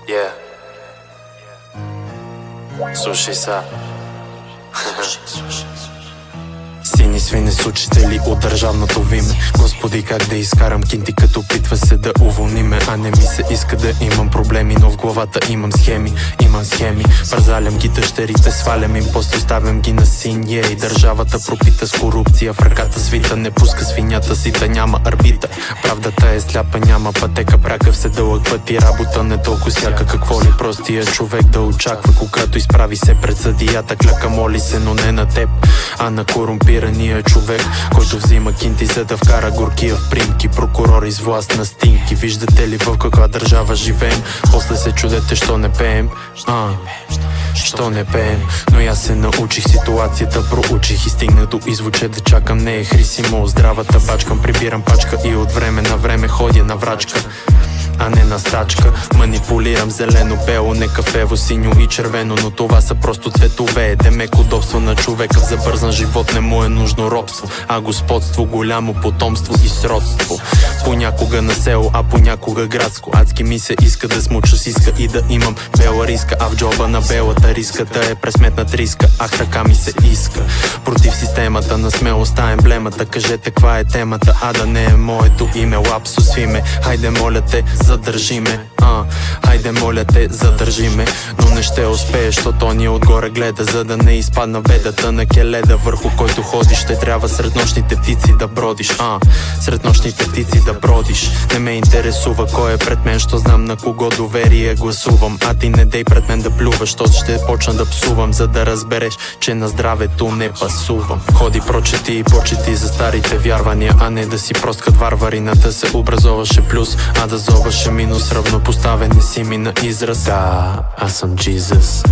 Yeah. Слушай са. Сини свини с учители от държавното виме. Господи, как да изкарам кинти, като опитва се да уволни ме. А не ми се иска да имам проблеми, но в главата имам схеми. Парзалям ги дъщерите, свалям им, после оставям ги на син. И държавата пропита с корупция, в ръката свита, не пуска свинята си да няма арбита. Правдата е сляпа, няма пътека, пряка все дълъг път и работа не толкова сяка. Какво ли простия човек да очаква, когато изправи се пред съдията? Кляка, моли се, но не на теб, а на корумпирания човек, който взима кинти, за да вкара горкия в примки. Прокурори с власт на стинки. Виждате ли в каква държава живеем? После се чудете, що не пеем. Що не пеем? Но аз се научих, ситуацията проучих и стигнах до извод, да чакам не е хрисимо. Здравата бачкам, прибирам пачка и от време на време ходя на врачка, а не на стачка. Манипулирам зелено, бело, не кафево, синьо и червено, но това са просто цветове. Демек удобство на човека, в забързан живот не му е нужно робство, а господство, голямо потомство и сродство. Понякога на село, а понякога градско. Адски ми се иска да смуча сиска и да имам бела риска, а в джоба на белата риската е пресметнат риска. Ах, така ми се иска. Против системата на смелостта, емблемата. Кажете каква е темата, а да не е моето име. Лапсус в име, хайде моля те, задържи ме. Хайде моля те, задържи ме. Но не ще успееш, защото ни отгоре гледа, за да не изпадна ведата на келеда, върху който ходиш. Ще трябва сред нощните птици да бродиш. Сред нощните птици да бродиш. Не ме интересува кой е пред мен, що знам на кого доверие гласувам. А ти не дей пред мен да плюваш, то ще почна да псувам, за да разбереш, че на здравето не пасувам. Ходи прочети и почети за старите вярвания, а не да си прост кът варварината се образоваше плюс, а да зобаше минус. Равнопоставени си ми на израз. Да, аз съм Jesus.